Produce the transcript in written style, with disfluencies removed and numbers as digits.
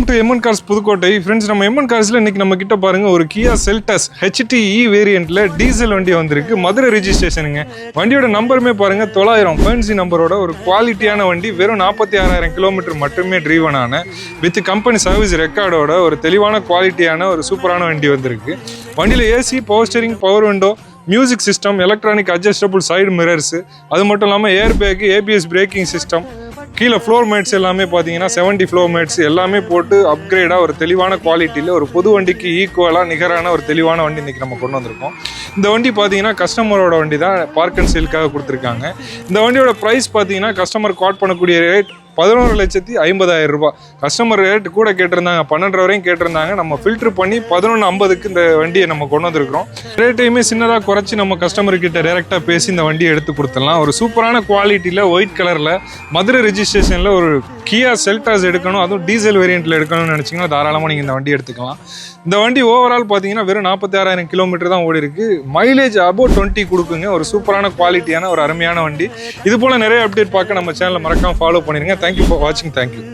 To MN cars Pudukkottai. Friends, நம்ம MN கார்ஸில் இன்றைக்கி நம்ம கிட்ட பாருங்கள் ஒரு கியா செல்டஸ் HTE வேரியண்ட்டில் டீசல் வண்டி வந்திருக்கு. மதுரை ரிஜிஸ்ட்ரேஷனுங்க. வண்டியோட நம்பருமே பாருங்கள் 900 ஃபேன்சி நம்பரோட ஒரு குவாலிட்டியான வண்டி. வெறும் 46,000 கிலோமீட்டர் மட்டுமே ட்ரீவன் ஆன வித் கம்பெனி சர்வீஸ் ரெக்கார்டோட ஒரு தெளிவான குவாலிட்டியான ஒரு சூப்பரான வண்டி வந்திருக்கு. வண்டியில் AC, power steering, power window, music system, electronic adjustable side mirrors, அது மட்டும் இல்லாமல் air bag, ABS braking system, கீழே ஃப்ளோர் மேட்ஸ் எல்லாமே பார்த்தீங்கன்னா 70 ஃப்ளோர் மேட்ஸ் எல்லாமே போட்டு அப்கிரேடாக ஒரு தெளிவான குவாலிட்டியில் ஒரு புது வண்டிக்கு ஈக்குவலாக நிகரான ஒரு தெளிவான வண்டி இன்றைக்கி நம்ம கொண்டு வந்திருக்கோம். இந்த வண்டி பார்த்தீங்கன்னா கஸ்டமரோட வண்டி தான், பார்க் அண்ட் சேலுக்காக கொடுத்துருக்காங்க. இந்த வண்டியோட ப்ரைஸ் பார்த்தீங்கன்னா கஸ்டமர் காட் பண்ணக்கூடிய ரேட் 11,50,000 ரூபாய். கஸ்டமர் ரேட் கூட கேட்டிருந்தாங்க, 12 வரையும் கேட்டிருந்தாங்க. நம்ம ஃபில்டர் பண்ணி 11,50க்கு இந்த வண்டியை நம்ம கொண்டு வந்திருக்கிறோம். ரேட்டையுமே சின்னதாக குறைச்சி நம்ம கஸ்டமர்கிட்ட டேரெக்டாக பேசி இந்த வண்டியை எடுத்து கொடுத்துடலாம். ஒரு சூப்பரான குவாலிட்டியில் ஒயிட் கலரில் மதுரை ரிஜிஸ்ட்ரேஷனில் ஒரு கியா செல்டாஸ் எடுக்கணும், அதுவும் டீசல் வேரியண்ட்டில் எடுக்கணும்னு நினச்சிங்கன்னா தாராளமாக நீங்கள் இந்த வண்டி எடுத்துக்கலாம். இந்த வண்டி ஓவரால் பார்த்தீங்கன்னா வெறும் 46,000 கிலோமீட்டர் தான் ஓடி இருக்கு. மைலேஜ் அபோவ் 20 கொடுக்குங்க. ஒரு சூப்பரான குவாலிட்டியான ஒரு அருமையான வண்டி. இது போல் நிறைய அப்டேட் பார்க்க நம்ம சேனலை மறக்காமல் ஃபாலோ பண்ணிடுங்க. தேங்க்யூ ஃபார் வாட்சிங். தேங்க்யூ.